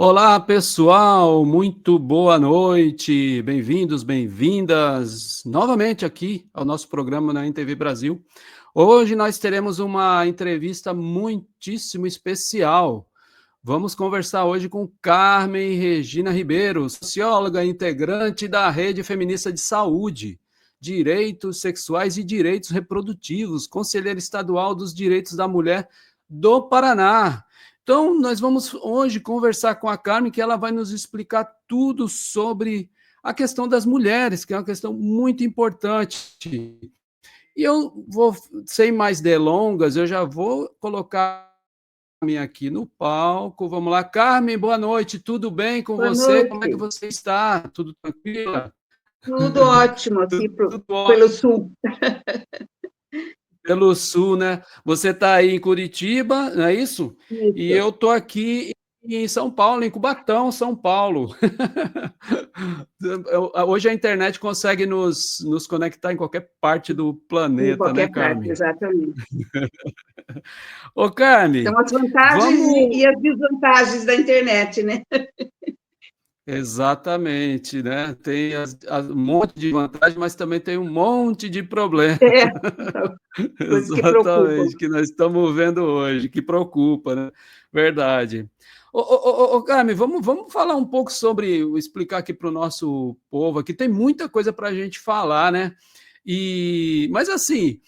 Olá, pessoal, muito boa noite, bem-vindos, bem-vindas novamente aqui ao nosso programa na NTV Brasil. Hoje nós teremos uma entrevista muitíssimo especial. Vamos conversar hoje com Carmen Regina Ribeiro, socióloga integrante da Rede Feminista de Saúde, Direitos Sexuais e Direitos Reprodutivos, conselheira estadual dos Direitos da Mulher do Paraná. Então, nós vamos hoje conversar com a Carmen, que ela vai nos explicar tudo sobre a questão das mulheres, que é uma questão muito importante. E eu vou, sem mais delongas, eu já vou colocar a Carmen aqui no palco. Vamos lá, Carmen, boa noite, tudo bem com Boa você? Como é que noite. você está? Tudo tranquilo? Tudo ótimo aqui Tudo pelo ótimo sul. pelo sul, né? Você está aí em Curitiba, não é isso? E Isso. eu estou aqui em São Paulo, em Cubatão, São Paulo. Hoje a internet consegue nos conectar em qualquer parte do Em planeta, né, qualquer parte, Carmen? exatamente. Ô, Carmen, São as vantagens e vamos. as desvantagens da internet, né? Exatamente, né? Tem um monte de vantagem, mas também tem um monte de problema. É, coisas que preocupam. Exatamente, que nós estamos vendo hoje, que preocupa, né? Verdade. Ô, Carmen, vamos falar um pouco sobre, explicar aqui para o nosso povo, aqui tem muita coisa para a gente falar, né? Mas assim,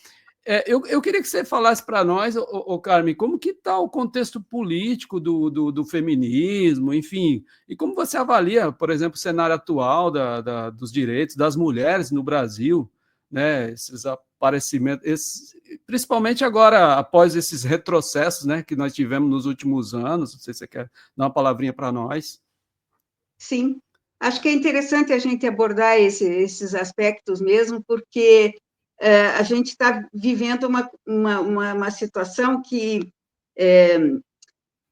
eu queria que você falasse para nós, Carmen, como que está o contexto político do feminismo, enfim, e como você avalia, por exemplo, o cenário atual dos direitos das mulheres no Brasil, né, esses aparecimentos, principalmente agora, após esses retrocessos, né, que nós tivemos nos últimos anos, não sei se você quer dar uma palavrinha para nós. Sim, acho que é interessante a gente abordar esses aspectos mesmo, porque a gente está vivendo uma situação que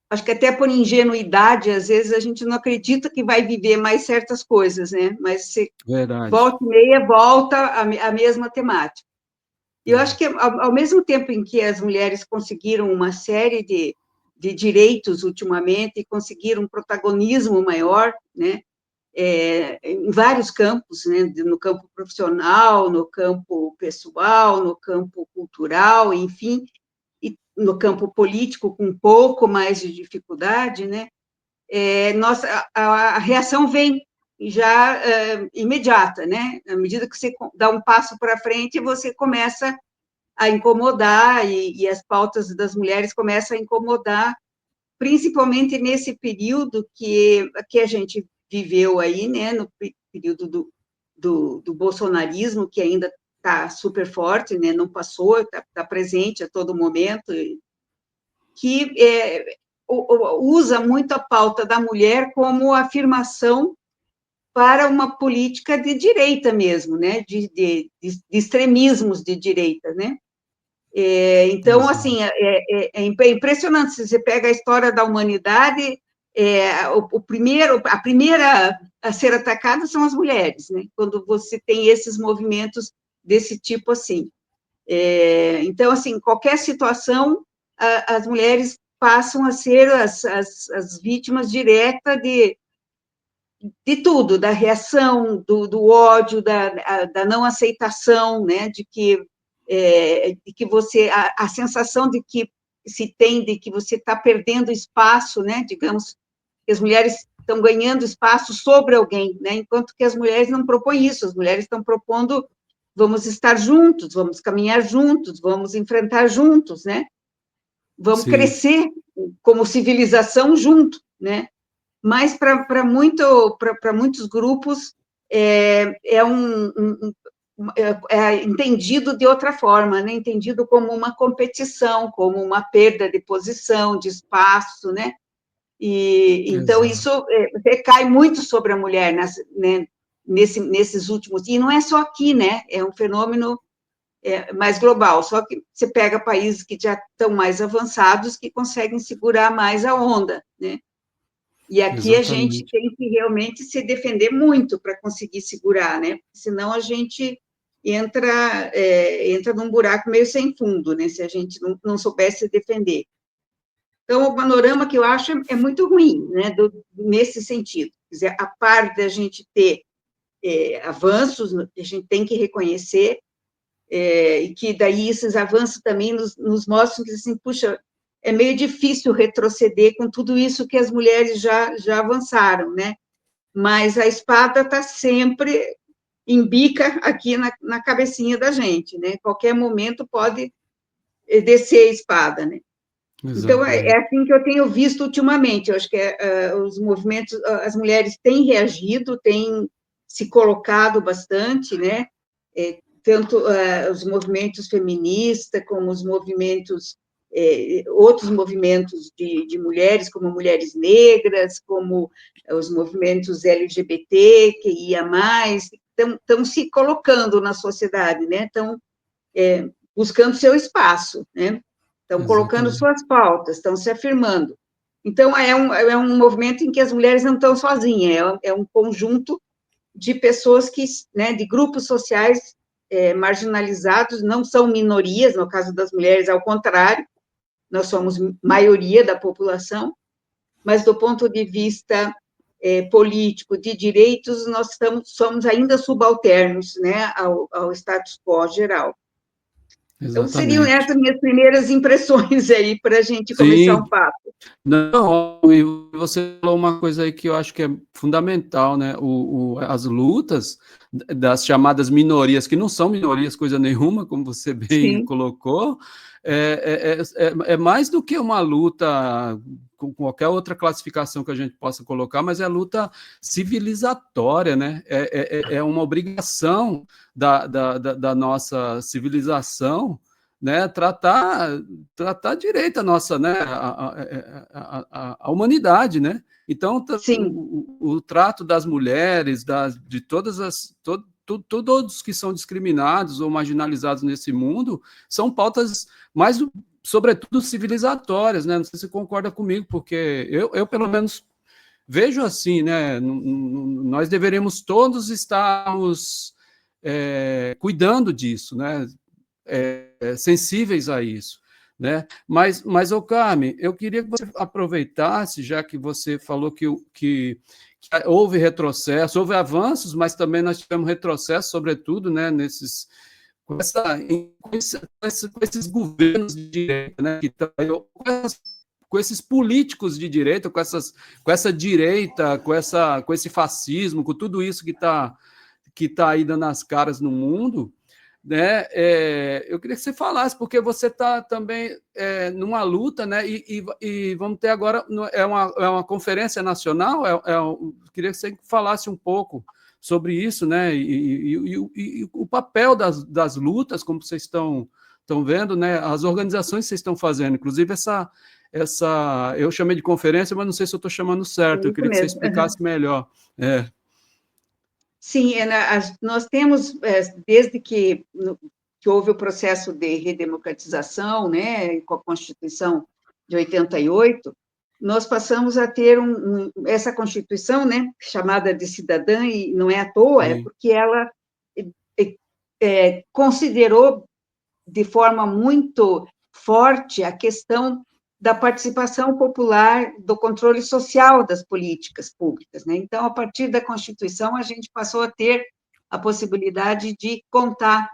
acho que até por ingenuidade, às vezes a gente não acredita que vai viver mais certas coisas, né? Mas se Verdade. volta e meia, volta a mesma temática. E eu acho que, ao mesmo tempo em que as mulheres conseguiram uma série de direitos ultimamente, e conseguiram um protagonismo maior, né? Em vários campos, né? No campo profissional, no campo pessoal, no campo cultural, enfim, e no campo político com um pouco mais de dificuldade, né? A reação vem já imediata, né? À medida que você dá um passo para frente, você começa a incomodar, e as pautas das mulheres começam a incomodar, principalmente nesse período que a gente viveu aí, né? No período do bolsonarismo, que ainda está super forte, né? Não passou, está presente a todo momento, que usa muito a pauta da mulher como afirmação para uma política de direita mesmo, né? De extremismos de direita, né? Então, assim, Exato. é impressionante. Se você pega a história da humanidade, a primeira a ser atacada são as mulheres, né? Quando você tem esses movimentos desse tipo assim. Então, assim, qualquer situação, as mulheres passam a ser as vítimas diretas de tudo, da reação, do ódio, da não aceitação, né, de que você, a sensação de que se tem de que você está perdendo espaço, né, digamos, que as mulheres estão ganhando espaço sobre alguém, né, enquanto que as mulheres não propõem isso, as mulheres estão propondo, vamos estar juntos, vamos caminhar juntos, vamos enfrentar juntos, né, vamos Sim, crescer como civilização junto, né, mas para muitos grupos é entendido de outra forma, né? Entendido como uma competição, como uma perda de posição, de espaço, né? E então isso exato. recai muito sobre a mulher, né? Nesses últimos, e não é só aqui, né? É um fenômeno mais global. Só que você pega países que já estão mais avançados, que conseguem segurar mais a onda, né? E aqui a gente Exatamente. tem que realmente se defender muito para conseguir segurar, né? Senão a gente entra num buraco meio sem fundo, né? Se a gente não souber se defender. Então, o panorama que eu acho é muito ruim, né, nesse sentido. Quer dizer, a par da gente ter avanços, a gente tem que reconhecer, e que daí esses avanços também nos mostram que, assim, puxa, é meio difícil retroceder com tudo isso que as mulheres já avançaram, né? Mas a espada está sempre em bica aqui na cabecinha da gente, né? Qualquer momento pode descer a espada, né? Então, é Exatamente. assim que eu tenho visto ultimamente. Eu acho que os movimentos, as mulheres têm reagido, têm se colocado bastante, né? Tanto os movimentos feministas, como os movimentos, outros movimentos de mulheres, como mulheres negras, como os movimentos LGBT, que ia mais, estão se colocando na sociedade, né? Estão buscando seu espaço, né? Estão colocando Exatamente. suas pautas, estão se afirmando. Então, é um movimento em que as mulheres não estão sozinhas, é um conjunto de pessoas que, né, de grupos sociais marginalizados, não são minorias, no caso das mulheres, ao contrário, nós somos maioria da população, mas do ponto de vista político, de direitos, nós somos ainda subalternos, né, ao status quo geral. Então, seriam Exatamente. essas minhas primeiras impressões aí para a gente começar Sim, um papo. não, e você falou uma coisa aí que eu acho que é fundamental, né? As lutas das chamadas minorias, que não são minorias coisa nenhuma, como você bem Sim, colocou, é mais do que uma luta com qualquer outra classificação que a gente possa colocar, mas é luta civilizatória, né? É uma obrigação da nossa civilização, né, tratar direito a nossa, né, a humanidade, né? Então, sim, o trato das mulheres, de todas todos que são discriminados ou marginalizados nesse mundo, são pautas mais, sobretudo, civilizatórias, né? Não sei se você concorda comigo, porque eu pelo menos vejo assim, né? Nós deveríamos todos estarmos cuidando disso, né? Sensíveis a isso, né? Mas ô Carmen, eu queria que você aproveitasse, já que você falou que houve retrocesso, houve avanços, mas também nós tivemos retrocesso, sobretudo, né, com esses governos de direita, né, com esses políticos de direita, com essa direita, com esse fascismo, com tudo isso que tá aí dando as caras no mundo, né? Eu queria que você falasse, porque você está também numa luta, né? E vamos ter agora, é uma conferência nacional, queria que você falasse um pouco sobre isso, né? E o papel das lutas, como vocês estão vendo, né? As organizações que vocês estão fazendo, inclusive eu chamei de conferência, mas não sei se eu estou chamando certo, eu isso queria que você mesmo. Uhum. explicasse melhor. É, Sim, nós temos, desde que houve o processo de redemocratização, né, com a Constituição de 88, nós passamos a ter essa Constituição, né, chamada de cidadã, e não é à toa, é sim, porque ela considerou de forma muito forte a questão da participação popular, do controle social das políticas públicas, né? Então, a partir da Constituição, a gente passou a ter a possibilidade de contar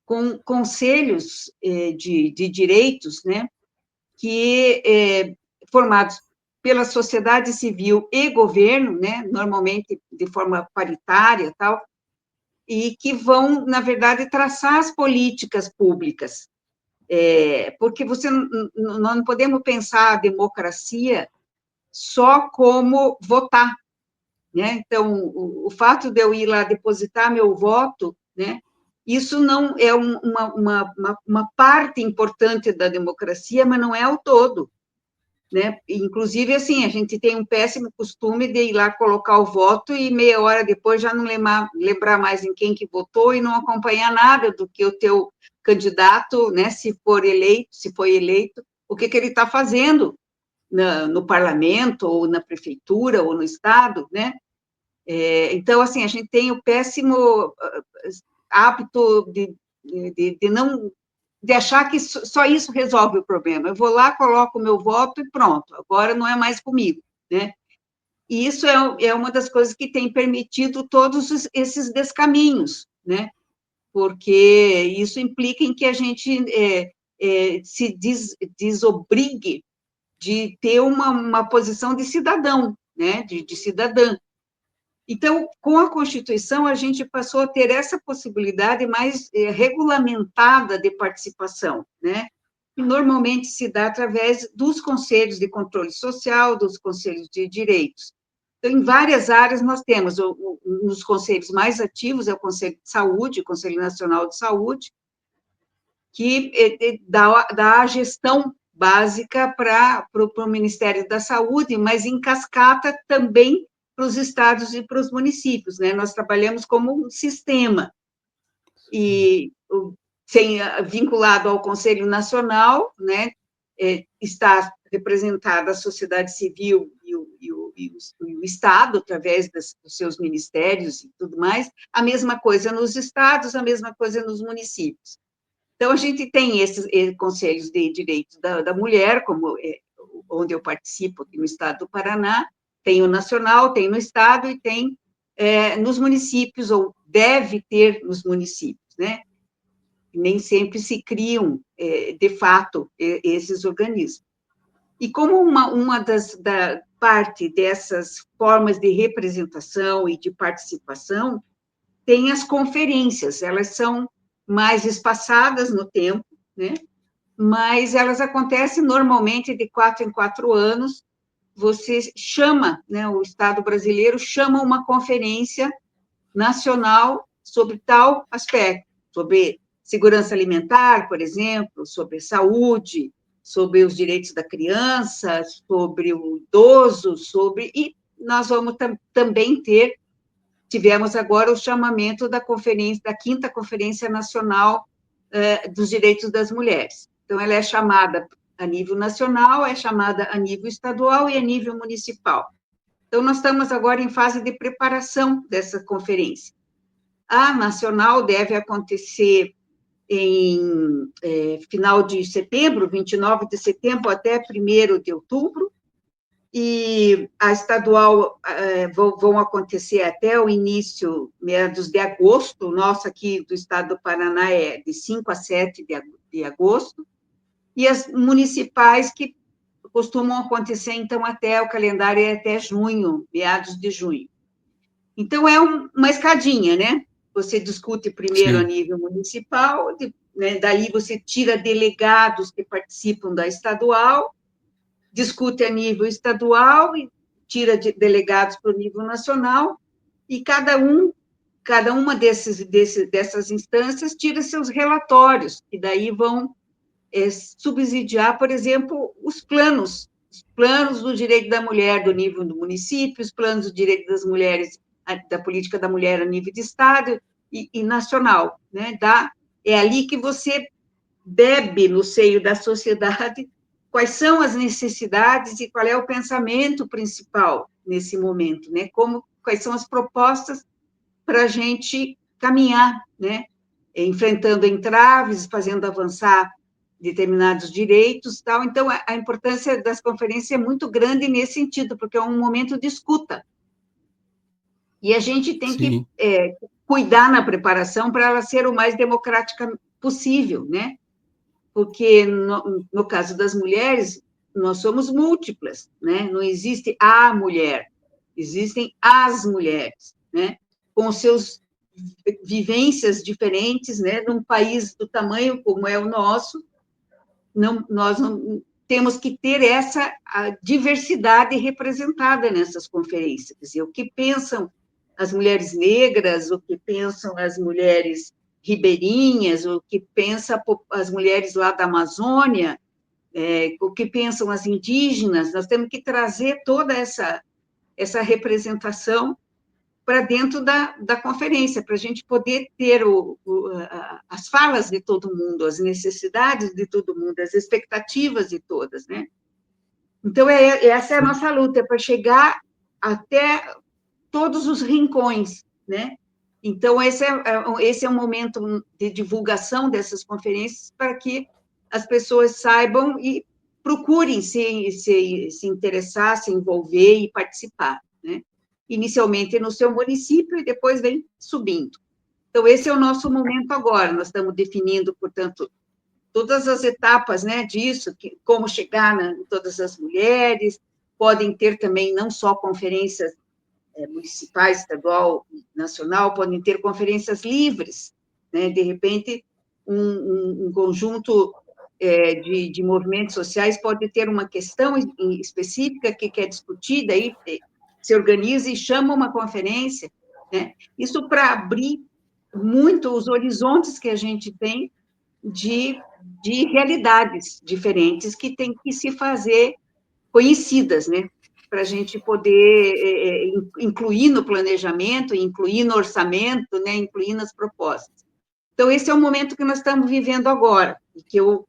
com conselhos de direitos, né? Que formados pela sociedade civil e governo, né? Normalmente de forma paritária, tal, e que vão, na verdade, traçar as políticas públicas, porque nós não podemos pensar a democracia só como votar, né? Então, o fato de eu ir lá depositar meu voto, né? Isso não é uma parte importante da democracia, mas não é o todo, né? Inclusive, assim, a gente tem um péssimo costume de ir lá colocar o voto e meia hora depois já não lembrar mais em quem que votou e não acompanhar nada do que o teu candidato, né, se foi eleito, o que ele está fazendo no parlamento, ou na prefeitura, ou no estado, né? Então, assim, a gente tem o péssimo hábito de não de achar que só isso resolve o problema. Eu vou lá, coloco o meu voto e pronto, agora não é mais comigo, né? E isso é uma das coisas que tem permitido todos esses descaminhos, né? Porque isso implica em que a gente se desobrigue de ter uma posição de cidadão, né? De cidadã. Então, com a Constituição, a gente passou a ter essa possibilidade mais regulamentada de participação, né? E normalmente se dá através dos conselhos de controle social, dos conselhos de direitos. Então, em várias áreas nós temos, nos conselhos mais ativos é o Conselho de Saúde, o Conselho Nacional de Saúde, que dá a gestão básica para o Ministério da Saúde, mas em cascata também para os estados e para os municípios, né? Nós trabalhamos como um sistema, e vinculado ao Conselho Nacional, né? Está representada a sociedade civil e o Estado, através dos seus ministérios e tudo mais, a mesma coisa nos estados, a mesma coisa nos municípios. Então, a gente tem esses conselhos de direitos da mulher, como onde eu participo aqui no estado do Paraná, tem o nacional, tem no estado e tem nos municípios, ou deve ter nos municípios, né? Nem sempre se criam, de fato, esses organismos. E como uma da parte dessas formas de representação e de participação, tem as conferências, elas são mais espaçadas no tempo, né? Mas elas acontecem normalmente de 4 em 4 anos. Você chama, né, o Estado brasileiro chama uma conferência nacional sobre tal aspecto, sobre segurança alimentar, por exemplo, sobre saúde, sobre os direitos da criança, sobre o idoso, e nós vamos também tivemos agora o chamamento da conferência, da 5ª Conferência Nacional dos Direitos das Mulheres. Então, ela é chamada a nível nacional, é chamada a nível estadual e a nível municipal. Então, nós estamos agora em fase de preparação dessa conferência. A nacional deve acontecer em final de setembro, 29 de setembro até 1º de outubro, e a estadual vão acontecer até o início, meados de agosto. O nosso aqui do estado do Paraná é de 5 a 7 de agosto, e as municipais que costumam acontecer, então, até o calendário é até junho, meados de junho. Então, é uma escadinha, né? Você discute primeiro a nível municipal, né? Daí você tira delegados que participam da estadual, discute a nível estadual e tira delegados para o nível nacional, e cada uma dessas instâncias tira seus relatórios, e daí vão subsidiar, por exemplo, os planos do direito da mulher do nível do município, os planos do direito das mulheres, da política da mulher a nível de estado e nacional, né? É ali que você bebe no seio da sociedade quais são as necessidades e qual é o pensamento principal nesse momento, né? Quais são as propostas para a gente caminhar, né? Enfrentando entraves, fazendo avançar determinados direitos, tal. Então, a importância das conferências é muito grande nesse sentido, porque é um momento de escuta. E a gente tem que cuidar na preparação para ela ser o mais democrática possível, né? Porque, no caso das mulheres, nós somos múltiplas, né? Não existe a mulher, existem as mulheres, né? Com seus vivências diferentes, né? Num país do tamanho como é o nosso, nós não temos que ter a diversidade representada nessas conferências. Quer dizer, o que pensam as mulheres negras, o que pensam as mulheres ribeirinhas, o que pensam as mulheres lá da Amazônia, o que pensam as indígenas. Nós temos que trazer toda essa representação para dentro da conferência, para a gente poder ter as falas de todo mundo, as necessidades de todo mundo, as expectativas de todas, né? Então, essa é a nossa luta, para chegar até todos os rincões, né? Então, esse é um momento de divulgação dessas conferências para que as pessoas saibam e procurem se interessar, se envolver e participar, né? Inicialmente no seu município e depois vem subindo. Então, esse é o nosso momento agora. Nós estamos definindo, portanto, todas as etapas, né, disso, como chegar em todas as mulheres, podem ter também não só conferências municipais, estadual, nacional, podem ter conferências livres, né, de repente, um conjunto de movimentos sociais pode ter uma questão específica que quer discutir, daí se organiza e chama uma conferência, né, isso para abrir muito os horizontes que a gente tem de realidades diferentes que tem que se fazer conhecidas, né? Para a gente poder incluir no planejamento, incluir no orçamento, né? Incluir nas propostas. Então, esse é o momento que nós estamos vivendo agora, e que eu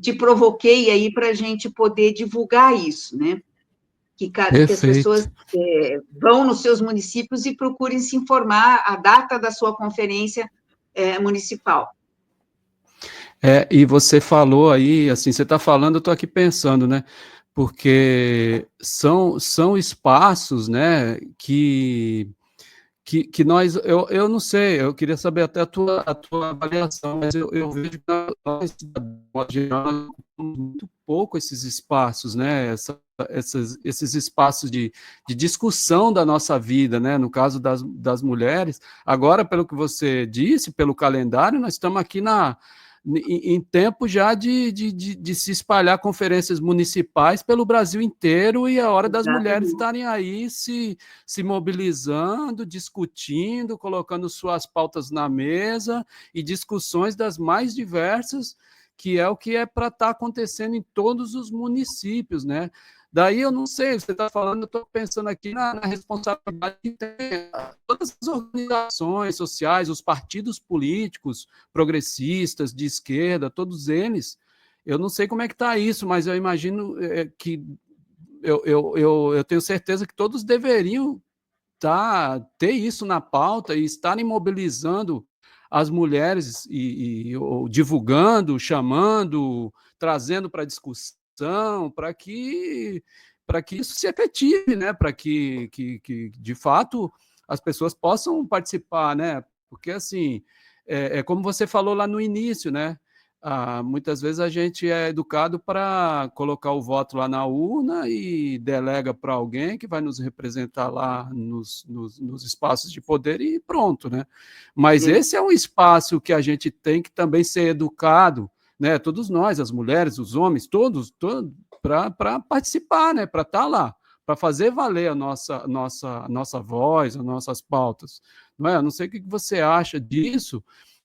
te provoquei aí para a gente poder divulgar isso, né? Que as pessoas Perfeito. vão nos seus municípios e procurem se informar a data da sua conferência municipal. E você falou aí, assim, você está falando, eu estou aqui pensando, né? Porque são espaços, né, que nós, eu não sei, eu queria saber até a tua avaliação, mas eu vejo que nós, de modo geral, nós ocupamos muito pouco esses espaços, né? Esses espaços de discussão da nossa vida, né? No caso das mulheres. Agora, pelo que você disse, pelo calendário, nós estamos aqui em tempo já de se espalhar conferências municipais pelo Brasil inteiro, e é hora das mulheres Exatamente. estarem aí se mobilizando, discutindo, colocando suas pautas na mesa e discussões das mais diversas, que é para estar acontecendo em todos os municípios, né? Daí eu não sei, você está falando, eu estou pensando aqui na responsabilidade que tem todas as organizações sociais, os partidos políticos, progressistas, de esquerda, todos eles. Eu não sei como é que está isso, mas eu imagino que eu tenho certeza que todos deveriam ter isso na pauta e estarem mobilizando as mulheres ou divulgando, chamando, trazendo para discussão, para que isso se efetive, né? Para que de fato as pessoas possam participar, né? Porque assim como você falou lá no início, né? Muitas vezes a gente é educado para colocar o voto lá na urna e delega para alguém que vai nos representar lá nos espaços de poder e pronto, né? Mas esse é um espaço que a gente tem que também ser educado, né? Todos nós, as mulheres, os homens, todos para participar, né? Para estar lá, para fazer valer a nossa voz, as nossas pautas. Não é? Eu não sei o que você acha disso,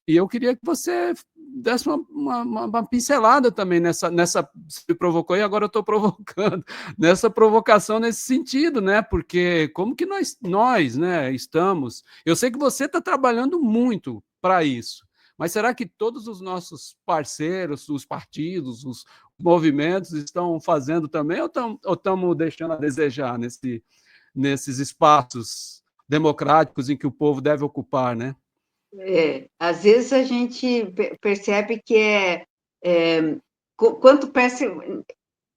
e eu queria que você desse uma pincelada também nessa. Você me provocou e agora eu estou provocando, nessa provocação nesse sentido, né? Porque como que nós né, estamos. Eu sei que você está trabalhando muito para isso, mas será que todos os nossos parceiros, os partidos, os movimentos estão fazendo também, ou estamos deixando a desejar nesses espaços democráticos em que o povo deve ocupar, né? Às vezes a gente percebe que quanto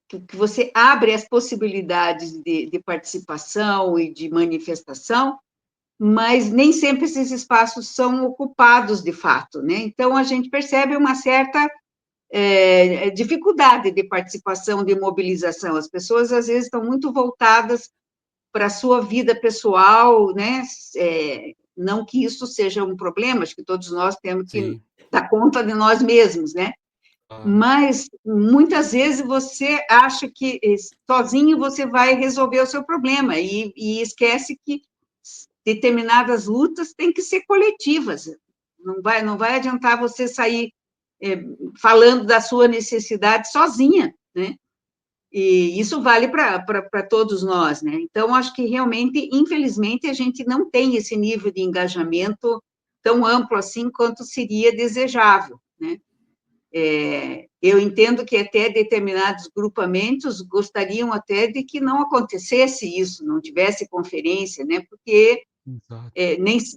que você abre as possibilidades de participação e de manifestação, mas nem sempre esses espaços são ocupados de fato, né? Então a gente percebe uma certa dificuldade de participação, de mobilização. As pessoas às vezes estão muito voltadas para a sua vida pessoal, né? Não que isso seja um problema, acho que todos nós temos que Sim. dar conta de nós mesmos, né? Mas muitas vezes você acha que sozinho você vai resolver o seu problema e esquece que determinadas lutas têm que ser coletivas. Não vai adiantar você sair falando da sua necessidade sozinha, né? E isso vale para todos nós, né? Então, acho que realmente, infelizmente, a gente não tem esse nível de engajamento tão amplo assim quanto seria desejável, né? Eu entendo que até determinados grupamentos gostariam até de que não acontecesse isso, não tivesse conferência, né? Porque Exato.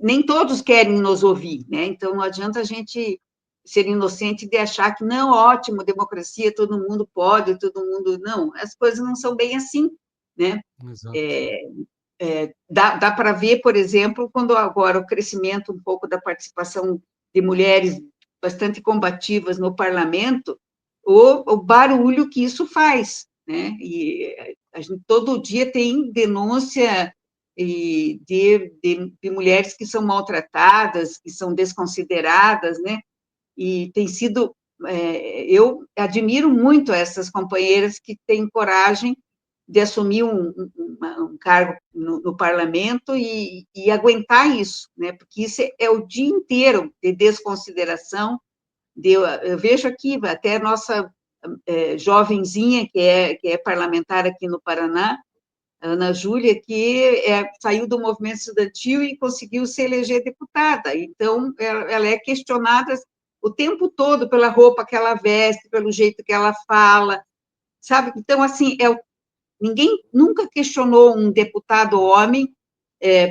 Nem todos querem nos ouvir, né? Então, não adianta a gente ser inocente de achar que, não, ótimo, democracia, todo mundo pode, todo mundo... Não, as coisas não são bem assim, né? Exato. Dá para ver, por exemplo, quando agora o crescimento um pouco da participação de mulheres bastante combativas no parlamento, o barulho que isso faz, né? E a gente todo dia tem denúncia de mulheres que são maltratadas, que são desconsideradas, né? E tem sido... eu admiro muito essas companheiras que têm coragem de assumir um cargo no parlamento e aguentar isso, né? Porque isso é o dia inteiro de desconsideração. Eu vejo aqui, até a nossa jovenzinha, que é parlamentar aqui no Paraná, a Ana Júlia, que saiu do movimento estudantil e conseguiu se eleger deputada. Então, ela é questionada o tempo todo pela roupa que ela veste, pelo jeito que ela fala, sabe? Então, assim, ninguém nunca questionou um deputado homem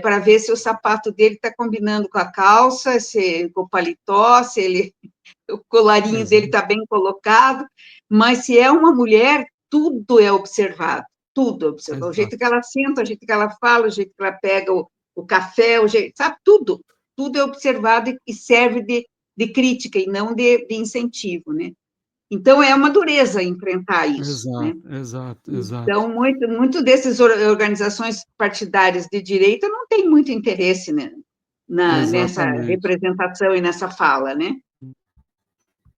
para ver se o sapato dele está combinando com a calça, com o paletó, o colarinho dele Exato. está bem colocado, mas se é uma mulher, tudo é observado, tudo é observado. O jeito que Exato. ela senta, o jeito que ela fala, o jeito que ela pega o café, o jeito, sabe, tudo é observado e serve de crítica e não de incentivo, né? Então, é uma dureza enfrentar isso, né? Exato, exato, exato. Então, muito dessas organizações partidárias de direita não tem muito interesse, né, nessa Exatamente. representação e nessa fala, né?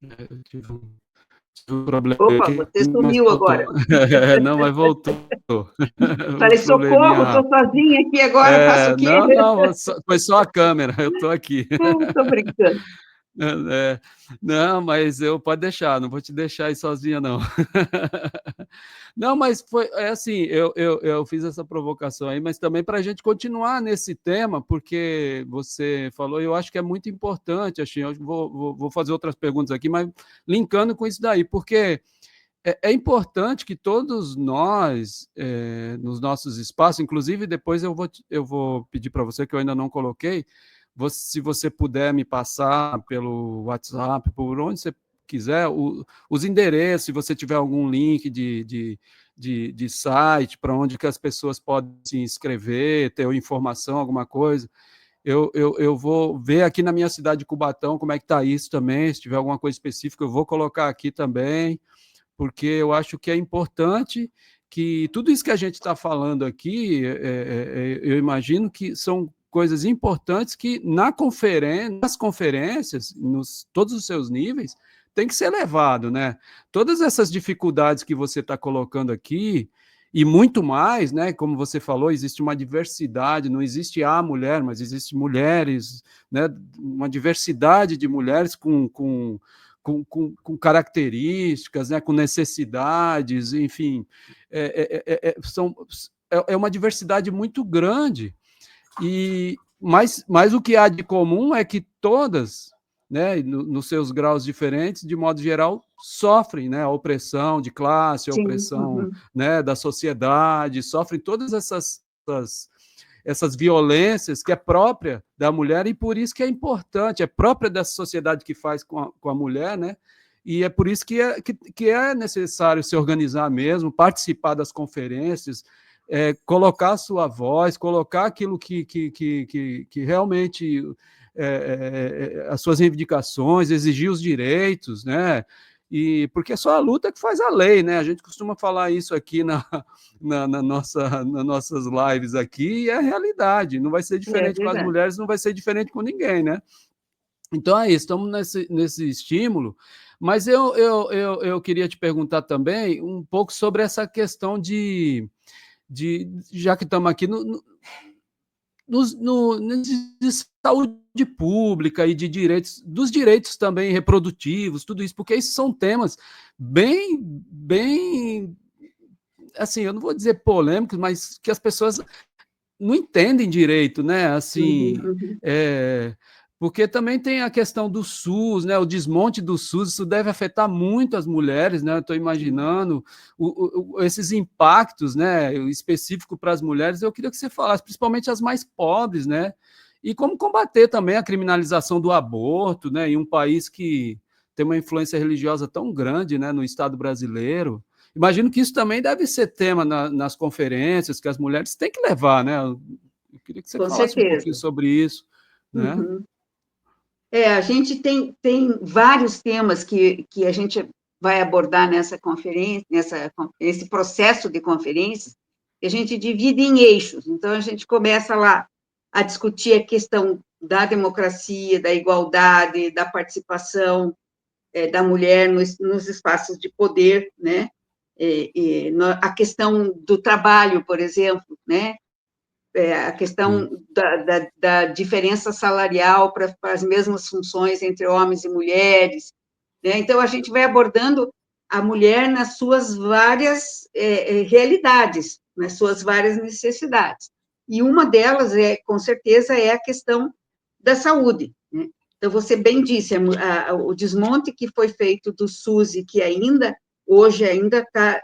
Eu tive um problema Opa, aqui, você mas sumiu agora. voltou. Não, mas voltou. Um Falei, socorro, probleminha. estou sozinha aqui agora, faço o quê? Não, não, foi só a câmera, eu estou aqui. Estou brincando. É, não, mas eu pode deixar, não vou te deixar aí sozinha, não. Não, mas é assim, eu fiz essa provocação aí, mas também para a gente continuar nesse tema, porque você falou, eu acho que é muito importante, assim, eu vou fazer outras perguntas aqui, mas linkando com isso daí, porque é importante que todos nós, nos nossos espaços, inclusive depois eu vou pedir para você, que eu ainda não coloquei, se você puder me passar pelo WhatsApp, por onde você quiser, os endereços, se você tiver algum link de site para onde que as pessoas podem se inscrever, ter informação, alguma coisa, eu vou ver aqui na minha cidade de Cubatão como é que está isso também, se tiver alguma coisa específica, eu vou colocar aqui também, porque eu acho que é importante que tudo isso que a gente está falando aqui, eu imagino que são coisas importantes que nas conferências, todos os seus níveis, tem que ser levado, né? Todas essas dificuldades que você está colocando aqui, e muito mais, né? Como você falou, existe uma diversidade, não existe a mulher, mas existe mulheres, né? Uma diversidade de mulheres com características, né, com necessidades, enfim, é uma diversidade muito grande. Mas o que há de comum é que todas, né, nos seus graus diferentes, de modo geral, sofrem, né, a opressão de classe, a Sim, opressão, né, da sociedade, sofrem todas essas violências que é própria da mulher e por isso que é importante, é própria dessa sociedade que faz com a mulher, né? E é por isso que é necessário se organizar mesmo, participar das conferências, colocar a sua voz, colocar aquilo que realmente as suas reivindicações, exigir os direitos, né? E porque é só a luta que faz a lei, né? A gente costuma falar isso aqui nas nossas lives aqui, e é a realidade. Não vai ser é diferente com as verdade. mulheres, não vai ser diferente com ninguém, né? Então é isso, estamos nesse estímulo, mas eu queria te perguntar também um pouco sobre essa questão já que estamos aqui de saúde pública e de direitos, dos direitos também reprodutivos, tudo isso, porque esses são temas bem, assim, eu não vou dizer polêmicos, mas que as pessoas não entendem direito, né? Uhum, Assim, uhum. Porque também tem a questão do SUS, né? O desmonte do SUS, isso deve afetar muito as mulheres, né? Eu estou imaginando esses impactos, né? Específico para as mulheres. Eu queria que você falasse, principalmente as mais pobres, né? E como combater também a criminalização do aborto, né? Em um país que tem uma influência religiosa tão grande, né? No Estado brasileiro. Imagino que isso também deve ser tema nas conferências que as mulheres têm que levar, né? Eu queria que você Com falasse um pouquinho certeza. sobre isso, né? Uhum. A gente tem vários temas que a gente vai abordar nessa conferência, nesse processo de conferências, que a gente divide em eixos. Então, a gente começa lá a discutir a questão da democracia, da igualdade, da participação da mulher nos espaços de poder, né? A questão do trabalho, por exemplo, né? A questão Sim. da diferença salarial para as mesmas funções entre homens e mulheres, né? Então, a gente vai abordando a mulher nas suas várias realidades, nas suas várias necessidades. E uma delas, com certeza, é a questão da saúde, né? Então, você bem disse, o desmonte que foi feito do SUS e que hoje ainda está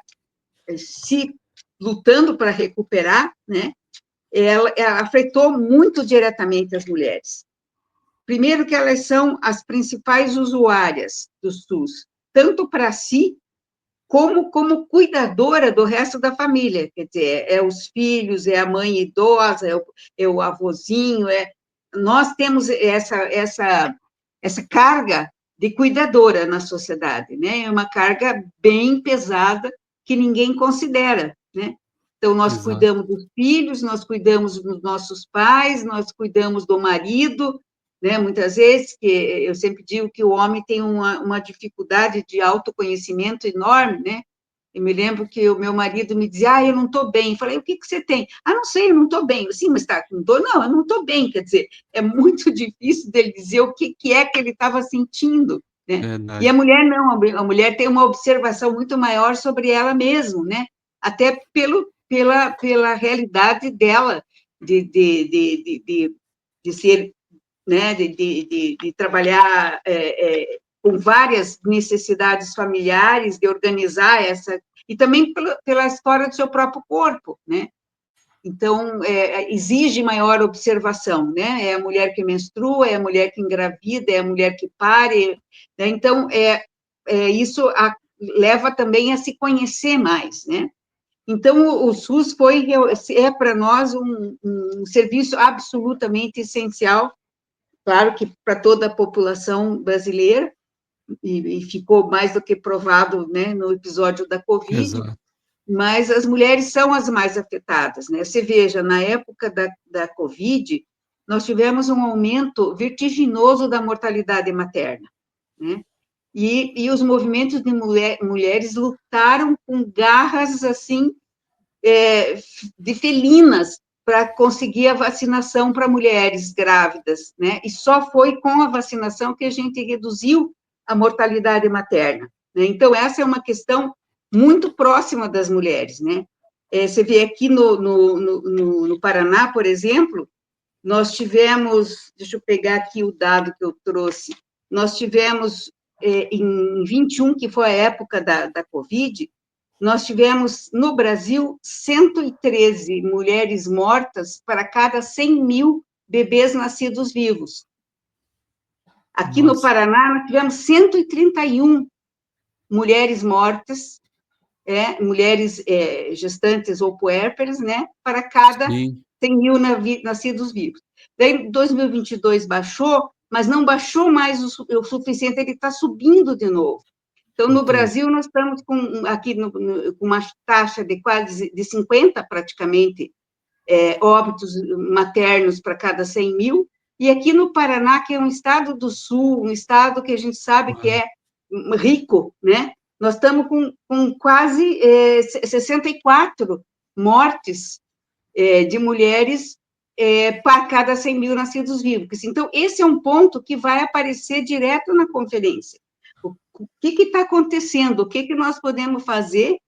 se lutando para recuperar, né? Ela afetou muito diretamente as mulheres. Primeiro que elas são as principais usuárias do SUS, tanto para si, como cuidadora do resto da família, quer dizer, os filhos, a mãe idosa, o avôzinho, nós temos essa carga de cuidadora na sociedade, né? É uma carga bem pesada que ninguém considera, né? Então, nós Exato. cuidamos dos filhos, nós cuidamos dos nossos pais, nós cuidamos do marido, né? Muitas vezes, que eu sempre digo que o homem tem uma dificuldade de autoconhecimento enorme, né? Eu me lembro que o meu marido me dizia, eu não estou bem. Eu falei, o que você tem? Não sei, eu não estou bem. Sim, mas está com dor? Não, eu não estou bem. Quer dizer, é muito difícil dele dizer o que é que ele estava sentindo, né? E a Verdade. mulher não, a mulher tem uma observação muito maior sobre ela mesma, né? Até pela realidade dela de ser, né? De trabalhar com várias necessidades familiares, de organizar e também pela história do seu próprio corpo, né? Então, exige maior observação, né? É a mulher que menstrua, é a mulher que engravida, é a mulher que pare, né? Então, isso leva também a se conhecer mais, né? Então, o SUS é para nós um serviço absolutamente essencial, claro que para toda a população brasileira, e ficou mais do que provado, né, no episódio da Covid, Exato. mas as mulheres são as mais afetadas, né? Você veja, na época da Covid, nós tivemos um aumento vertiginoso da mortalidade materna, né? E os movimentos de mulheres lutaram com garras, assim, de felinas para conseguir a vacinação para mulheres grávidas, né? E só foi com a vacinação que a gente reduziu a mortalidade materna, né? Então, essa é uma questão muito próxima das mulheres, né? Você vê aqui no Paraná, por exemplo, nós tivemos, deixa eu pegar aqui o dado que eu trouxe, nós tivemos, em 21, que foi a época da Covid, nós tivemos, no Brasil, 113 mulheres mortas para cada 100 mil bebês nascidos vivos. Aqui no Nossa. Paraná, nós tivemos 131 mulheres mortas, mulheres gestantes ou puérperas, né, para cada Sim. 100 mil nascidos vivos. Daí, em 2022, baixou, mas não baixou mais o suficiente, ele está subindo de novo. Então, no Entendi. Brasil, nós estamos aqui com uma taxa de quase de 50, praticamente, óbitos maternos para cada 100 mil, e aqui no Paraná, que é um estado do sul, um estado que a gente sabe que é rico, né? Nós estamos com quase 64 mortes de mulheres para cada 100 mil nascidos vivos. Então, esse é um ponto que vai aparecer direto na conferência. O que está acontecendo? O que nós podemos fazer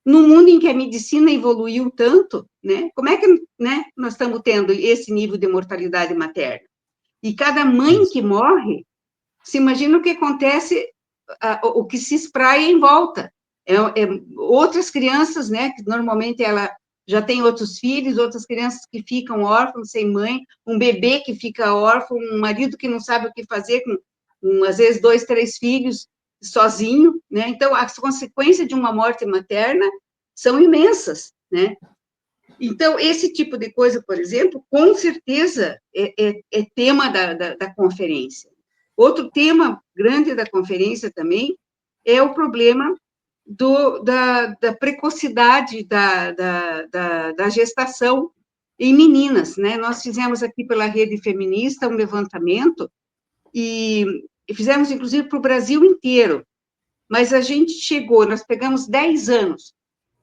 no mundo em que a medicina evoluiu tanto, né? Como é que, né, nós estamos tendo esse nível de mortalidade materna? E cada mãe que morre, se imagina o que acontece, o que se espraia em volta. Outras crianças, né, que normalmente ela já tem outros filhos, outras crianças que ficam órfãos, sem mãe, um bebê que fica órfão, um marido que não sabe o que fazer com às vezes, 2, 3 filhos, sozinho, né? Então, as consequências de uma morte materna são imensas, né? Então, esse tipo de coisa, por exemplo, com certeza é tema da conferência. Outro tema grande da conferência também é o problema da precocidade da gestação em meninas, né? Nós fizemos aqui pela Rede Feminista um levantamento e fizemos, inclusive, para o Brasil inteiro, mas a gente chegou, nós pegamos 10 anos,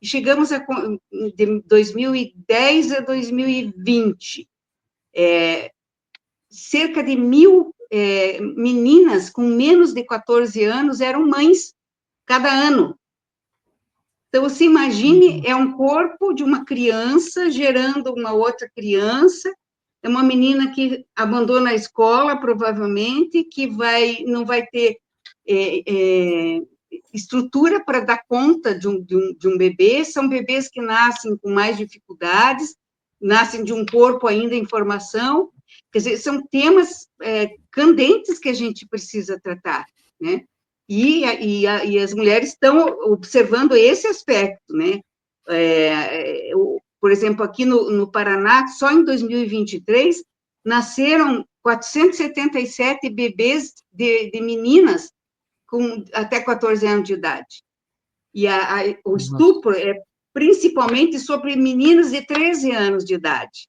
e chegamos de 2010 a 2020, cerca de 1.000 meninas com menos de 14 anos eram mães cada ano. Então, você imagine, é um corpo de uma criança gerando uma outra criança, é uma menina que abandona a escola, provavelmente, que não vai ter estrutura para dar conta de um bebê, são bebês que nascem com mais dificuldades, nascem de um corpo ainda em formação, quer dizer, são temas candentes que a gente precisa tratar, né? E as mulheres estão observando esse aspecto, né? Por exemplo, aqui no Paraná, só em 2023, nasceram 477 bebês de meninas com até 14 anos de idade. E o estupro é principalmente sobre meninas de 13 anos de idade.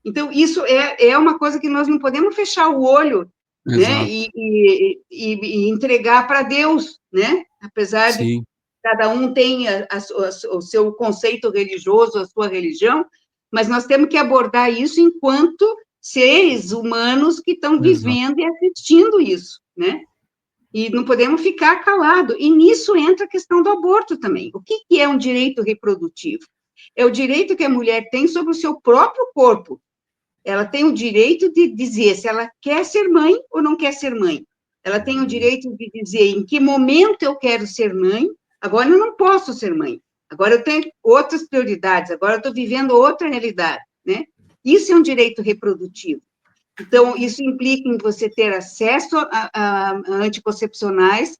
Então, isso é uma coisa que nós não podemos fechar o olho, né, e entregar para Deus, né? Apesar de cada um tem o seu conceito religioso, a sua religião, mas nós temos que abordar isso enquanto seres humanos que estão vivendo e assistindo isso, né? E não podemos ficar calados. E nisso entra a questão do aborto também. O que é um direito reprodutivo? É o direito que a mulher tem sobre o seu próprio corpo. Ela tem o direito de dizer se ela quer ser mãe ou não quer ser mãe. Ela tem o direito de dizer em que momento eu quero ser mãe, agora eu não posso ser mãe. Agora eu tenho outras prioridades, agora eu estou vivendo outra realidade, né? Isso é um direito reprodutivo. Então, isso implica em você ter acesso a anticoncepcionais,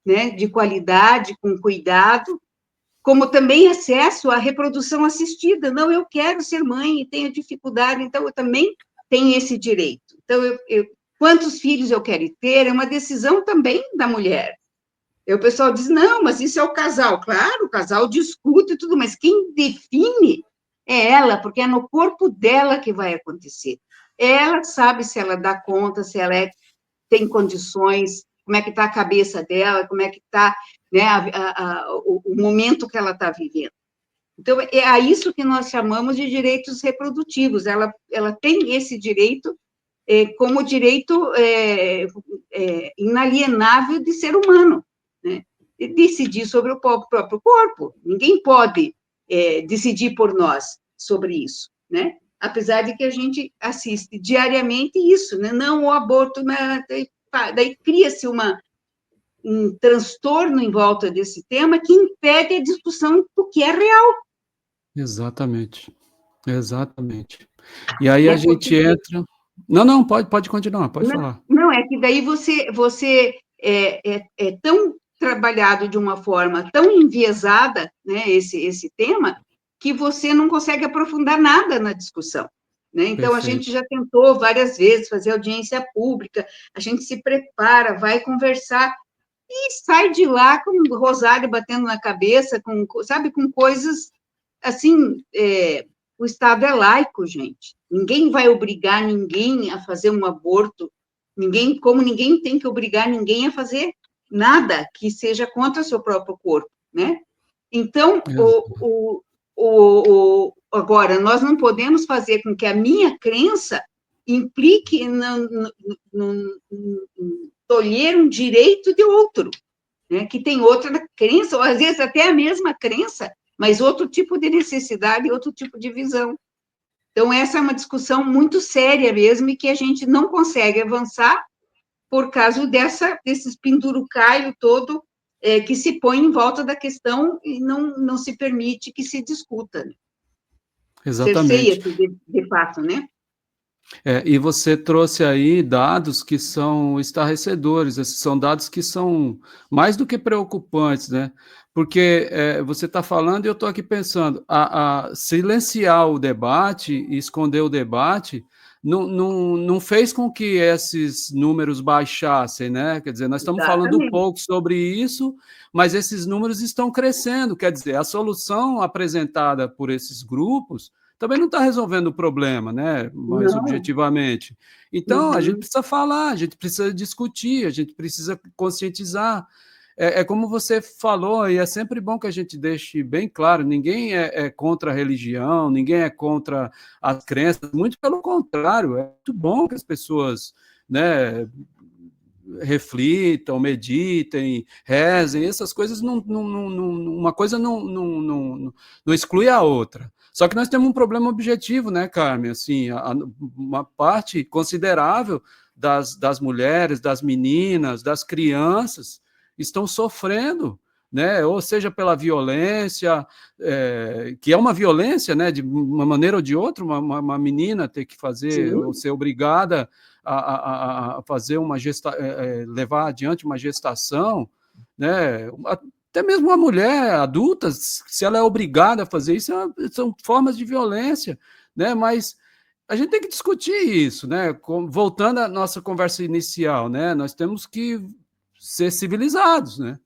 né, de qualidade, com cuidado, como também acesso à reprodução assistida. Não, eu quero ser mãe e tenho dificuldade, então eu também tenho esse direito. Então, quantos filhos eu quero ter é uma decisão também da mulher. E o pessoal diz, não, mas isso é o casal. Claro, o casal discute e tudo, mas quem define é ela, porque é no corpo dela que vai acontecer. Ela sabe se ela dá conta, se ela tem condições, como é que está a cabeça dela, como é que está, né, o momento que ela está vivendo. Então, é a isso que nós chamamos de direitos reprodutivos. Ela tem esse direito como direito inalienável de ser humano, né? De decidir sobre o próprio corpo. Ninguém pode decidir por nós sobre isso, né? Apesar de que a gente assiste diariamente isso, né? Não o aborto, daí cria-se um transtorno em volta desse tema que impede a discussão do que é real. Exatamente. E aí a gente entra... Não, pode continuar, pode falar. Não, é que daí você é tão trabalhado de uma forma tão enviesada, né, esse tema, que você não consegue aprofundar nada na discussão, né? Então, Perfeito. A gente já tentou várias vezes fazer audiência pública, a gente se prepara, vai conversar, e sai de lá com o rosário batendo na cabeça, com coisas, assim, o Estado é laico, gente. Ninguém vai obrigar ninguém a fazer um aborto, como ninguém tem que obrigar ninguém a fazer nada que seja contra o seu próprio corpo, né? Então, agora, nós não podemos fazer com que a minha crença implique no tolher um direito de outro, né? Que tem outra crença, ou às vezes até a mesma crença, mas outro tipo de necessidade, outro tipo de visão. Então, essa é uma discussão muito séria mesmo e que a gente não consegue avançar por causa desses pendurucaio todo que se põe em volta da questão e não se permite que se discuta. Exatamente. Cerceia-se, de fato, né? E você trouxe aí dados que são estarrecedores, esses são dados que são mais do que preocupantes, né? Porque você está falando e eu estou aqui pensando, a silenciar o debate e esconder o debate não fez com que esses números baixassem, né? Quer dizer, nós estamos falando Exatamente. pouco sobre isso, mas esses números estão crescendo. Quer dizer, a solução apresentada por esses grupos também não está resolvendo o problema, né? Mais Não. objetivamente. Então, a gente Uhum. precisa falar, a gente precisa discutir, a gente precisa conscientizar. Como você falou, e é sempre bom que a gente deixe bem claro: ninguém é contra a religião, ninguém é contra as crenças, muito pelo contrário, é muito bom que as pessoas, né, reflitam, meditem, rezem, essas coisas uma coisa não exclui a outra. Só que nós temos um problema objetivo, né, Carmen? Assim, uma parte considerável das mulheres, das meninas, das crianças estão sofrendo, né? Ou seja, pela violência, que é uma violência, né? De uma maneira ou de outra, uma menina ter que fazer, ou Sim. ser obrigada a fazer levar adiante uma gestação, né? Até mesmo uma mulher adulta, se ela é obrigada a fazer isso, são formas de violência, né? Mas a gente tem que discutir isso, né? Voltando à nossa conversa inicial, né? Nós temos que ser civilizados, né?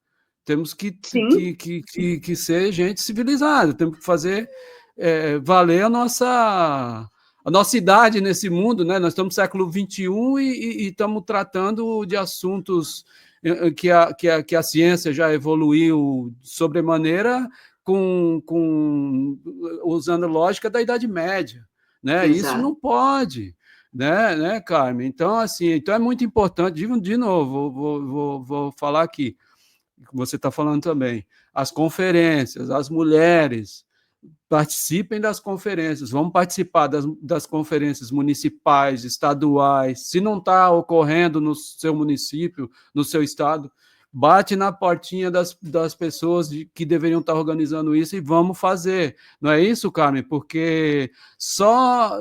Temos Sim. que ser gente civilizada, temos que fazer valer a nossa idade nesse mundo, né? Nós estamos no século XXI e estamos tratando de assuntos que a ciência já evoluiu sobremaneira usando a lógica da Idade Média, né? Isso Exato. não pode, né, Carmen? Então, assim, então é muito importante, de novo, vou falar aqui, você está falando também, as conferências, as mulheres, participem das conferências, vamos participar das conferências municipais, estaduais, se não está ocorrendo no seu município, no seu estado, bate na portinha das pessoas que deveriam estar organizando isso e vamos fazer. Não é isso, Carmen? Porque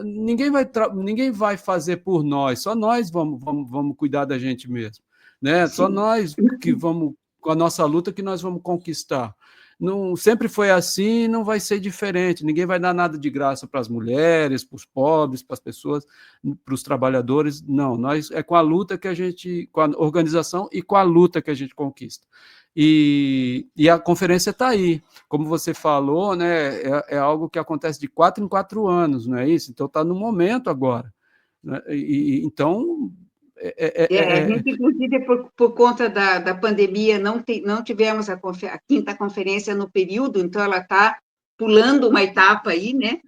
ninguém vai fazer por nós, só nós vamos cuidar da gente mesmo, né? Só Sim. nós que vamos, com a nossa luta, que nós vamos conquistar. Não sempre foi assim e não vai ser diferente. Ninguém vai dar nada de graça para as mulheres, para os pobres, para as pessoas, para os trabalhadores. Não, é com a luta que a gente, com a organização e com a luta que a gente conquista. E a conferência está aí. Como você falou, né, é algo que acontece de 4 em 4 anos, não é isso? Então está no momento agora, né? Então A gente, inclusive, por conta da pandemia, não tivemos a quinta conferência no período, então ela está pulando uma etapa aí, né?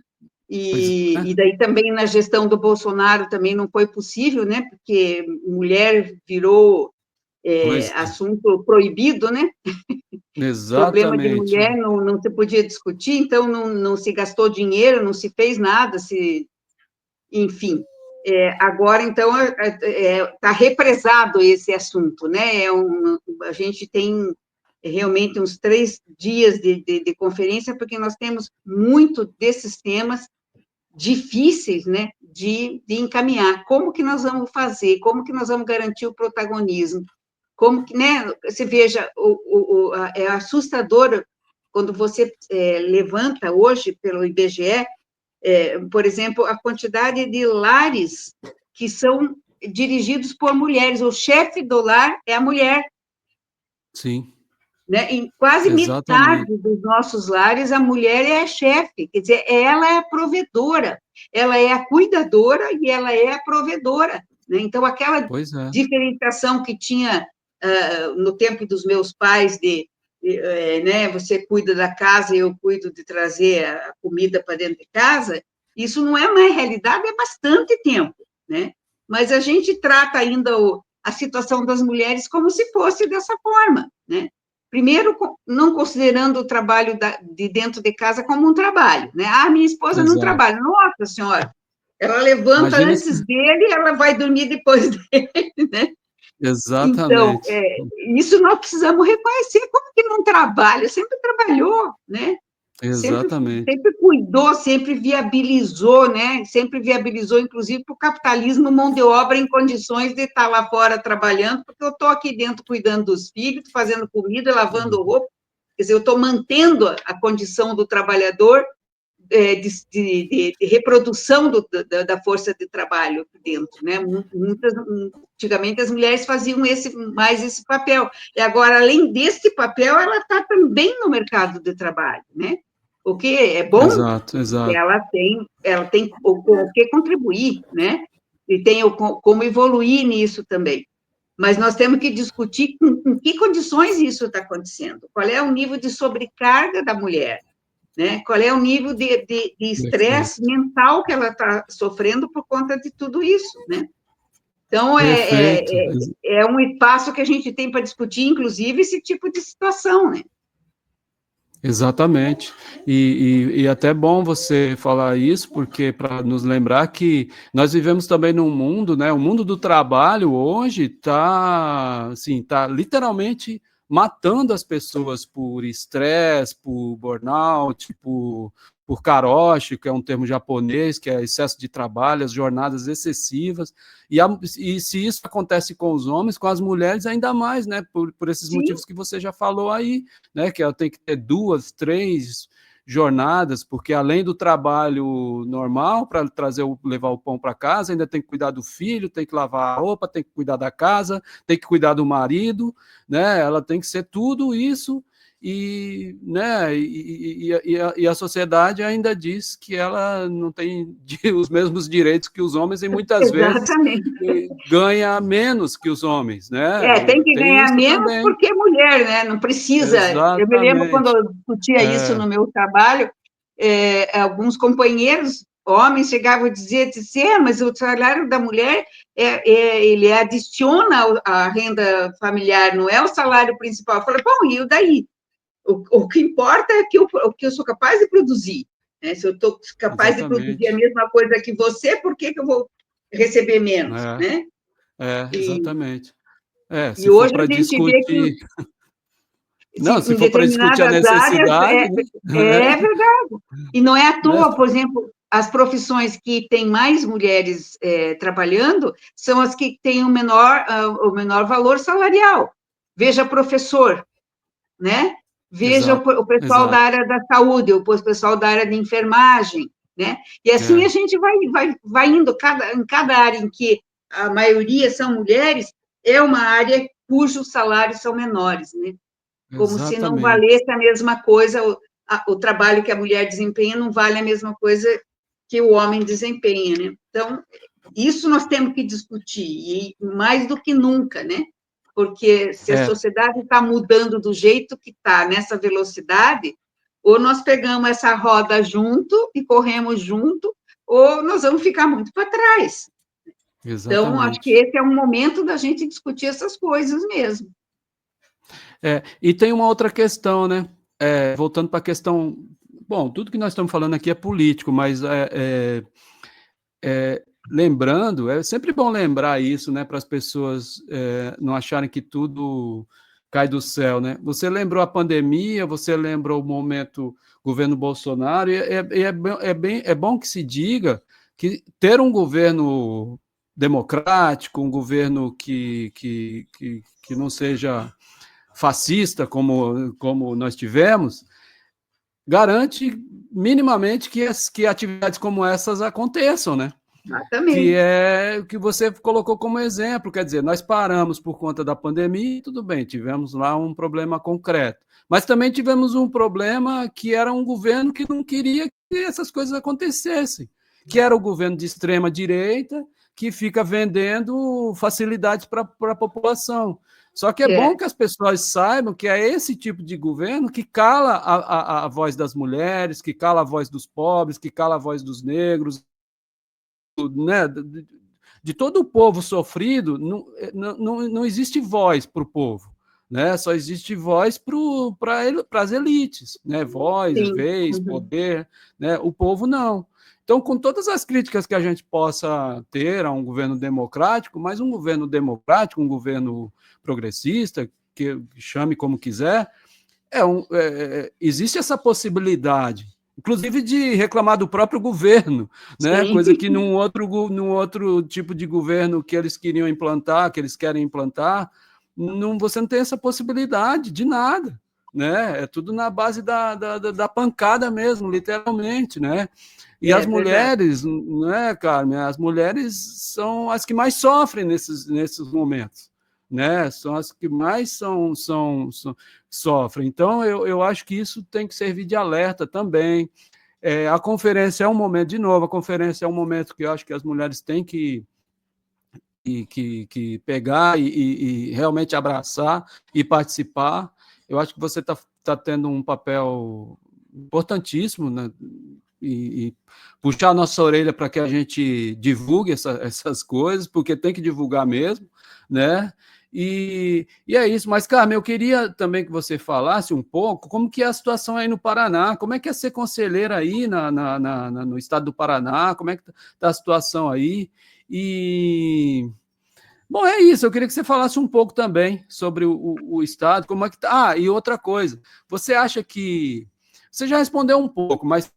pois E daí também na gestão do Bolsonaro também não foi possível, né? Porque mulher virou pois assunto proibido, né? Problema de exatamente. mulher não se podia discutir, então não se gastou dinheiro, não se fez nada, enfim. Agora, então, está represado esse assunto, né? A gente tem realmente uns 3 dias de conferência, porque nós temos muito desses temas difíceis, né, de encaminhar. Como que nós vamos fazer? Como que nós vamos garantir o protagonismo? Como que, né, você veja, é assustador quando você levanta hoje pelo IBGE, por exemplo, a quantidade de lares que são dirigidos por mulheres. O chefe do lar é a mulher. Sim, Né? Em quase exatamente. metade dos nossos lares, a mulher é a chefe, quer dizer, ela é a provedora, ela é a cuidadora e ela é a provedora. Né? Então, aquela Pois é. diferenciação que tinha no tempo dos meus pais, né, você cuida da casa e eu cuido de trazer a comida para dentro de casa, isso não é uma realidade há bastante tempo. Né? Mas a gente trata ainda a situação das mulheres como se fosse dessa forma. Né? Primeiro, não considerando o trabalho de dentro de casa como um trabalho, né? Ah, minha esposa não Exato. trabalha. Nossa Senhora, ela levanta Imagina antes se... dele e ela vai dormir depois dele, né? Então, Exatamente. isso nós precisamos reconhecer. Como que não trabalha? Sempre trabalhou, né? Sempre, Exatamente. sempre cuidou, sempre viabilizou, né? Sempre viabilizou, inclusive, para o capitalismo, mão de obra em condições de estar lá fora trabalhando, porque eu estou aqui dentro cuidando dos filhos, fazendo comida, lavando roupa. Quer dizer, eu estou mantendo a condição do trabalhador de reprodução da força de trabalho aqui dentro, né? Antigamente as mulheres faziam mais esse papel, e agora, além desse papel, ela está também no mercado de trabalho, né? O que é bom, Exato, exato. ela tem o que contribuir, né? E tem como evoluir nisso também. Mas nós temos que discutir com que condições isso está acontecendo, qual é o nível de sobrecarga da mulher, né? Qual é o nível de estresse Perfeito. mental que ela está sofrendo por conta de tudo isso, né? Então, Perfeito. é um espaço que a gente tem para discutir, inclusive, esse tipo de situação, né? Exatamente. E até bom você falar isso, porque para nos lembrar que nós vivemos também num mundo, né? O mundo do trabalho hoje está assim, tá literalmente matando as pessoas por estresse, por burnout, por karoshi, que é um termo japonês, que é excesso de trabalho, as jornadas excessivas. E se isso acontece com os homens, com as mulheres ainda mais, né? Por esses Sim, motivos que você já falou aí, né? Que ela tem que ter 2, 3 jornadas, porque além do trabalho normal para levar o pão para casa, ainda tem que cuidar do filho, tem que lavar a roupa, tem que cuidar da casa, tem que cuidar do marido, né? Ela tem que ser tudo isso e, né, a sociedade ainda diz que ela não tem os mesmos direitos que os homens e muitas vezes exatamente. ganha menos que os homens, né? Tem que Tem ganhar isso menos também. porque é mulher, né? Não precisa. Eu me lembro quando Exatamente. eu discutia isso É, no meu trabalho, alguns companheiros, homens, chegavam a dizer, mas o salário da mulher, ele adiciona a renda familiar, não é o salário principal. Eu falei, bom, e o daí? O que importa é o que eu sou capaz de produzir, né? Se eu estou capaz de produzir a exatamente. mesma coisa que você, por que eu vou receber menos, né? E, Exatamente. e Se for hoje para a gente vê que discutir, não, se em for para discutir a determinadas áreas necessidade, né? é verdade. E não é à Né? toa, por exemplo, as profissões que têm mais mulheres trabalhando são as que têm o menor valor salarial. Veja professor, né? Veja Exato, o pessoal da exato. área da saúde, o pessoal da área de enfermagem, né? E assim a É, gente vai indo, em cada área em que a maioria são mulheres, é uma área cujos salários são menores, né? Como se não exatamente. valesse a mesma coisa, o trabalho que a mulher desempenha não vale a mesma coisa que o homem desempenha, né? Então, isso nós temos que discutir, e mais do que nunca, né? Porque se a É, sociedade está mudando do jeito que está, nessa velocidade, ou nós pegamos essa roda junto e corremos junto, ou nós vamos ficar muito para trás. Então, acho que exatamente. esse é um momento da gente discutir essas coisas mesmo. E tem uma outra questão, né? Voltando para a questão. Bom, tudo que nós estamos falando aqui é político, mas lembrando, é sempre bom lembrar isso, né? Para as pessoas não acharem que tudo cai do céu, né? Você lembrou a pandemia, você lembrou o momento governo Bolsonaro, é bom que se diga que ter um governo democrático, um governo que não seja fascista, como nós tivemos, garante minimamente que atividades como essas aconteçam, né? Que Exatamente. é o que você colocou como exemplo, quer dizer, nós paramos por conta da pandemia, tudo bem, tivemos lá um problema concreto, mas também tivemos um problema que era um governo que não queria que essas coisas acontecessem, que era o governo de extrema direita, que fica vendendo facilidades para a população. Só que é bom É, que as pessoas saibam que é esse tipo de governo que cala a voz das mulheres, que cala a voz dos pobres, que cala a voz dos negros, né, de todo o povo sofrido, não existe voz para o povo. né? Só existe voz para as elites, né? Voz, Sim. vez, Uhum. poder, né? O povo não. Então, com todas as críticas que a gente possa ter a um governo democrático, mas um governo democrático, um governo progressista, que chame como quiser, existe essa possibilidade, inclusive de reclamar do próprio governo, né? Sim. Coisa que num outro tipo de governo que eles queriam implantar, que eles querem implantar, você não tem essa possibilidade de nada, né? É tudo na base da pancada mesmo, literalmente, né? E as É verdade. mulheres, né, Carmen? As mulheres são as que mais sofrem nesses momentos, né? São as que mais sofrem. Então, eu acho que isso tem que servir de alerta também. A conferência é um momento, de novo, a conferência é um momento que eu acho que as mulheres têm que pegar e realmente abraçar e participar. Eu acho que você está tendo um papel importantíssimo, né? E puxar a nossa orelha para que a gente divulgue essas coisas, porque tem que divulgar mesmo, né? E é isso. Mas, Carmen, eu queria também que você falasse um pouco como que é a situação aí no Paraná, como é que é ser conselheira aí no estado do Paraná, como é que está a situação aí, e... Bom, é isso. Eu queria que você falasse um pouco também sobre o estado, como é que tá. Ah, e outra coisa, você acha que... Você já respondeu um pouco, mas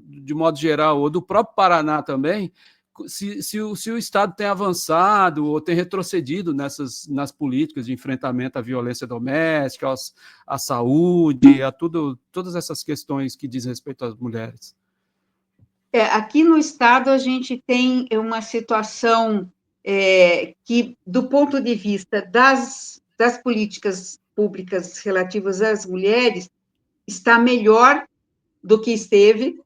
de modo geral, ou do próprio Paraná também, se o Estado tem avançado ou tem retrocedido nas políticas de enfrentamento à violência doméstica, à saúde, todas essas questões que diz respeito às mulheres. Aqui no estado a gente tem uma situação que, do ponto de vista das políticas públicas relativas às mulheres, está melhor do que esteve,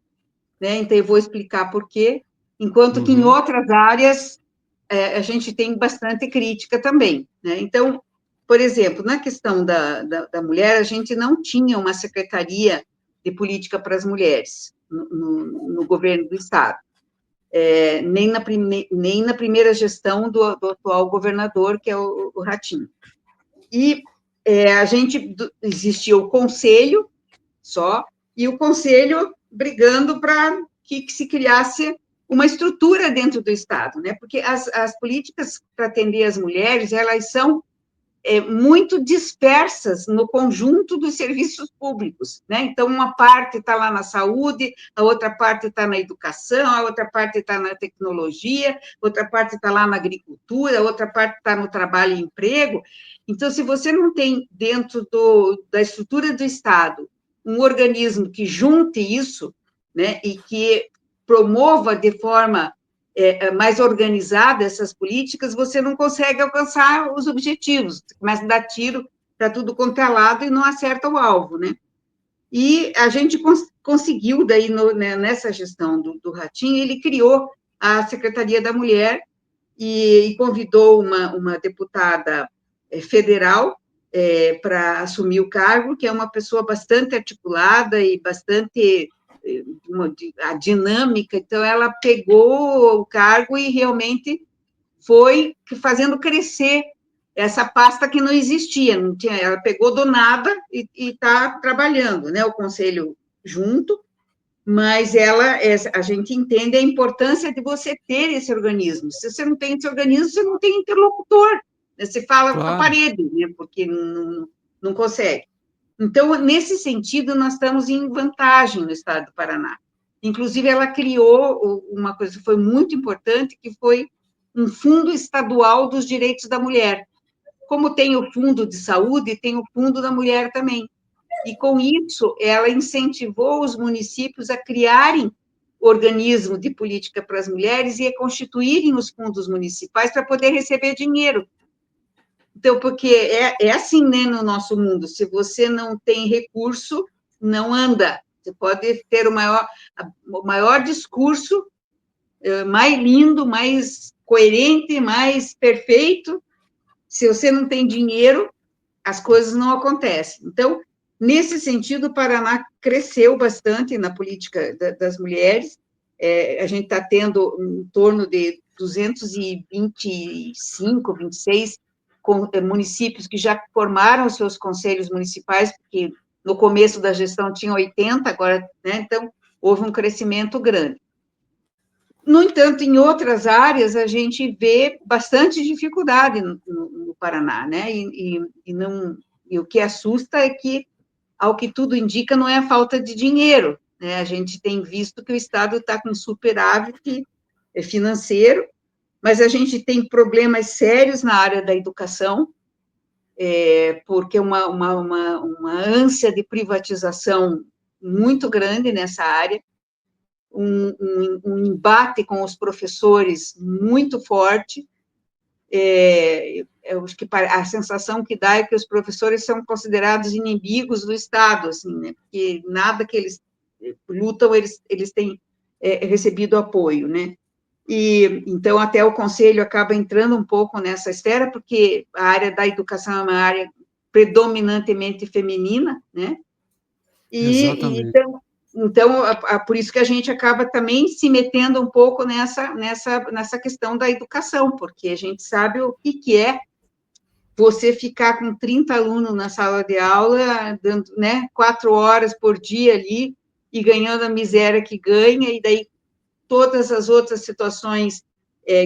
né? Então eu vou explicar por quê, enquanto que em Uhum, outras áreas a gente tem bastante crítica também, né? Então, por exemplo, na questão da mulher, a gente não tinha uma secretaria de política para as mulheres no governo do estado. Nem na primeira gestão do atual governador, que é o Ratinho. E existia o conselho só, e o conselho brigando para que se criasse uma estrutura dentro do Estado, né? Porque as políticas para atender as mulheres, elas são muito dispersas no conjunto dos serviços públicos, né? Então, uma parte está lá na saúde, a outra parte está na educação, a outra parte está na tecnologia, outra parte está lá na agricultura, a outra parte está no trabalho e emprego. Então, se você não tem dentro da estrutura do Estado um organismo que junte isso, né, e que promova de forma mais organizada essas políticas, você não consegue alcançar os objetivos, você começa a dar tiro para tudo quanto é lado e não acerta o alvo, né? E a gente conseguiu, daí, nessa gestão do Ratinho, ele criou a Secretaria da Mulher e convidou uma deputada federal para assumir o cargo, que é uma pessoa bastante articulada e bastante a dinâmica, então ela pegou o cargo e realmente foi fazendo crescer essa pasta que não existia, não tinha, ela pegou do nada e está trabalhando, né, o conselho junto, mas a gente entende a importância de você ter esse organismo. Se você não tem esse organismo, você não tem interlocutor, você fala com a claro. parede, né, porque não consegue. Então, nesse sentido, nós estamos em vantagem no estado do Paraná. Inclusive, ela criou uma coisa que foi muito importante, que foi um fundo estadual dos direitos da mulher. Como tem o fundo de saúde, tem o fundo da mulher também. E, com isso, ela incentivou os municípios a criarem organismo de política para as mulheres e a constituírem os fundos municipais para poder receber dinheiro. Então, porque é assim, né, no nosso mundo, se você não tem recurso, não anda. Você pode ter o maior discurso, mais lindo, mais coerente, mais perfeito, se você não tem dinheiro, as coisas não acontecem. Então, nesse sentido, o Paraná cresceu bastante na política das mulheres, a gente está tendo em torno de 225, 26 municípios que já formaram os seus conselhos municipais, porque no começo da gestão tinha 80, agora, né, então, houve um crescimento grande. No entanto, em outras áreas, a gente vê bastante dificuldade no Paraná, né, e o que assusta é que, ao que tudo indica, não é a falta de dinheiro, né, a gente tem visto que o Estado está com superávit financeiro, mas a gente tem problemas sérios na área da educação, porque uma ânsia de privatização muito grande nessa área, um embate com os professores muito forte. Eu acho que a sensação que dá é que os professores são considerados inimigos do Estado, assim, né? Porque nada que eles lutam, eles têm recebido apoio, né? E, então, até o Conselho acaba entrando um pouco nessa esfera, porque a área da educação é uma área predominantemente feminina, né? Exatamente. Então, por isso que a gente acaba também se metendo um pouco nessa questão da educação, porque a gente sabe o que é você ficar com 30 alunos na sala de aula, dando, né, 4 horas por dia ali, e ganhando a miséria que ganha, e daí todas as outras situações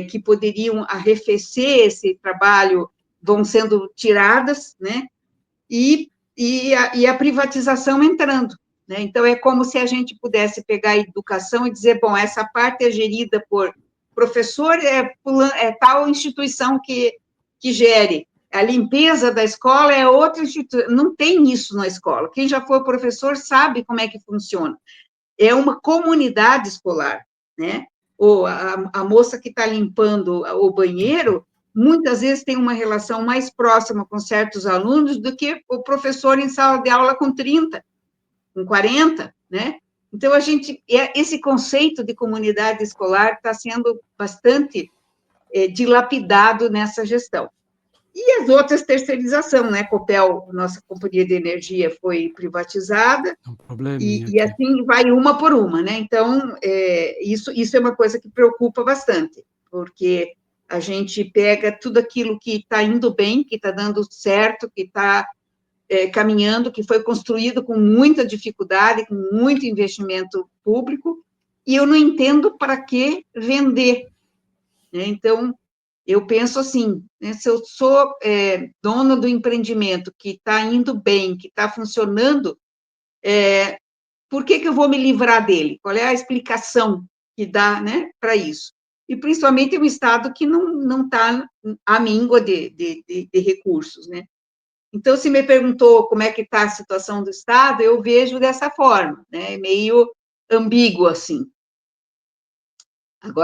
que poderiam arrefecer esse trabalho vão sendo tiradas, né? E a privatização entrando, né? Então, é como se a gente pudesse pegar a educação e dizer, bom, essa parte é gerida por professor, tal instituição que gere. A limpeza da escola é outra instituição. Não tem isso na escola. Quem já foi professor sabe como é que funciona. É uma comunidade escolar, né? Ou a moça que está limpando o banheiro, muitas vezes tem uma relação mais próxima com certos alunos do que o professor em sala de aula com 30, com 40, né? Então, esse conceito de comunidade escolar está sendo bastante dilapidado nessa gestão. E as outras, terceirização, né? Copel, nossa companhia de energia, foi privatizada, É um probleminha e aqui. assim vai uma por uma, né? Então, isso é uma coisa que preocupa bastante, porque a gente pega tudo aquilo que está indo bem, que está dando certo, que está caminhando, que foi construído com muita dificuldade, com muito investimento público, e eu não entendo para que vender, né? Então, eu penso assim, né, se eu sou dona do empreendimento que está indo bem, que está funcionando, por que eu vou me livrar dele? Qual é a explicação que dá, né, para isso? E, principalmente, um Estado que não está à míngua de recursos, né? Então, se me perguntou como é que está a situação do Estado, eu vejo dessa forma, né, meio ambígua, assim.